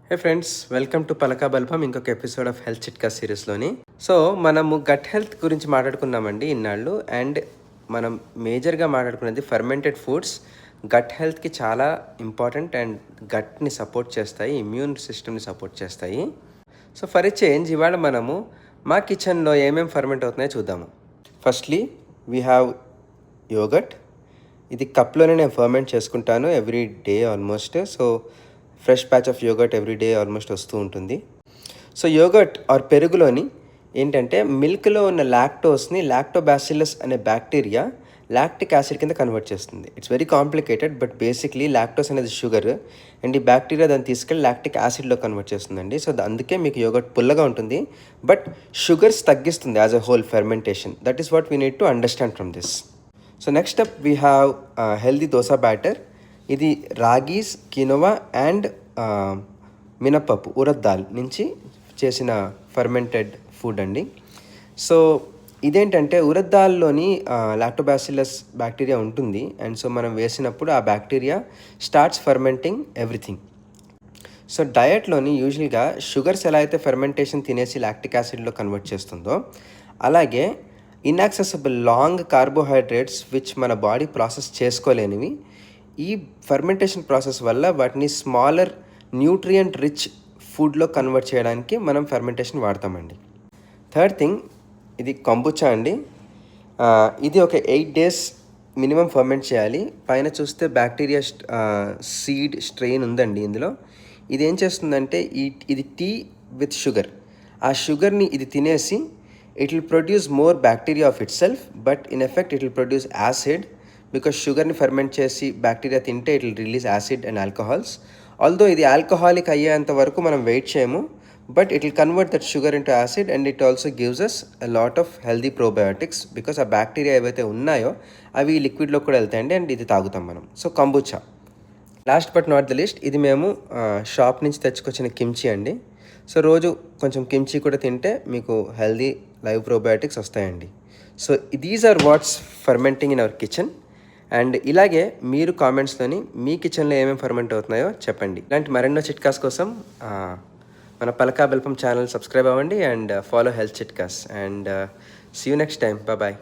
Hey friends, welcome to పలకా బల్పం, ఇంకొక episode of health చిట్కా సిరీస్లోని. So మనము గట్ హెల్త్ గురించి మాట్లాడుకున్నామండి ఇన్నాళ్ళు. అండ్ మనం మేజర్గా మాట్లాడుకున్నది ఫర్మెంటెడ్ ఫుడ్స్ గట్ హెల్త్కి చాలా ఇంపార్టెంట్ అండ్ గట్ని సపోర్ట్ చేస్తాయి, ఇమ్యూన్ సిస్టమ్ని సపోర్ట్ చేస్తాయి. సో ఫర్ ఎ చేంజ్ ఇవాళ మనము మా కిచెన్లో ఏమేమి ఫర్మెంట్ అవుతున్నాయో చూద్దాము. Firstly we have yogurt. ఇది కప్లోనే నేను ఫర్మెంట్ చేసుకుంటాను every day almost. So fresh batch of yogurt every day almost వస్తూ ఉంటుంది. సో యోగట్ ఆర్ పెరుగులోని ఏంటంటే మిల్క్లో ఉన్న లాక్టోస్ని లాక్టోబాసిల్లస్ అనే బ్యాక్టీరియా లాక్టిక్ యాసిడ్ కింద కన్వర్ట్ చేస్తుంది. It's very complicated, but basically lactose అనేది షుగర్ అండ్ ఈ బ్యాక్టీరియా దాన్ని తీసుకెళ్ళి లాక్టిక్ యాసిడ్లో కన్వర్ట్ చేస్తుందండి. సో అందుకే మీకు యోగట్ పుల్లగా ఉంటుంది, బట్ షుగర్స్ తగ్గిస్తుంది as a whole fermentation. That is what we need to understand from this. So next up we have healthy dosa batter. ఇది రాగీస్, కినోవా అండ్ మినపప్పు, ఉరద్ దాల్ నుంచి చేసిన ఫర్మెంటెడ్ ఫుడ్ అండి. సో ఇదేంటంటే ఉరద్ దాల్లోని లాక్టోబాసిల్లస్ బ్యాక్టీరియా ఉంటుంది. అండ్ సో మనం వేసినప్పుడు ఆ bacteria starts fermenting everything. So డయట్లోని యూజువల్గా షుగర్స్ ఎలా అయితే ఫెర్మెంటేషన్ తినేసి లాక్టిక్ యాసిడ్లో కన్వర్ట్ చేస్తుందో, అలాగే ఇన్యాక్సెసిబుల్ లాంగ్ కార్బోహైడ్రేట్స్ విచ్ మన బాడీ ప్రాసెస్ చేసుకోలేనివి ఈ ఫర్మెంటేషన్ ప్రాసెస్ వల్ల వాటిని స్మాలర్ న్యూట్రియంట్ రిచ్ ఫుడ్లో కన్వర్ట్ చేయడానికి మనం ఫర్మెంటేషన్ వాడతామండి. థర్డ్ థింగ్, ఇది కొంబుచా అండి. ఇది ఒక 8 days మినిమం ఫర్మెంట్ చేయాలి. పైన చూస్తే బ్యాక్టీరియా సీడ్ స్ట్రెయిన్ ఉందండి ఇందులో. ఇది ఏం చేస్తుందంటే ఇది టీ విత్ షుగర్. ఆ షుగర్ని ఇది తినేసి it will produce more bacteria of itself, but in effect it will produce acid. Because షుగర్ని ఫర్మెంట్ చేసి బ్యాక్టీరియా తింటే it will release acid and alcohols. Although ఇది ఆల్కహాలిక్ అయ్యేంత వరకు మనం వెయిట్ చేయము, but it will convert that sugar into acid and it also gives us a lot of healthy probiotics. Because ఆ bacteria ఏవైతే ఉన్నాయో అవి లిక్విడ్లో కూడా వెళ్తాయండి అండ్ ఇది తాగుతాం మనం. So kombucha. Last but not the least, ఇది మేము షాప్ నుంచి తెచ్చుకొచ్చిన కిమ్చి అండి. సో రోజు కొంచెం కిమ్చి కూడా తింటే మీకు హెల్దీ లైవ్ ప్రోబయోటిక్స్ వస్తాయండి. So these are what's fermenting in our kitchen. And ఇలాగే మీరు కామెంట్స్లోని మీ కిచెన్లో ఏమేమి ఫర్మెంట్ అవుతున్నాయో చెప్పండి. ఇలాంటి మరెన్నో చిట్కాస్ కోసం మన పలకా బెల్పం ఛానల్ సబ్స్క్రైబ్ అవ్వండి అండ్ ఫాలో హెల్త్ చిట్కాస్. And see you next time. Bye.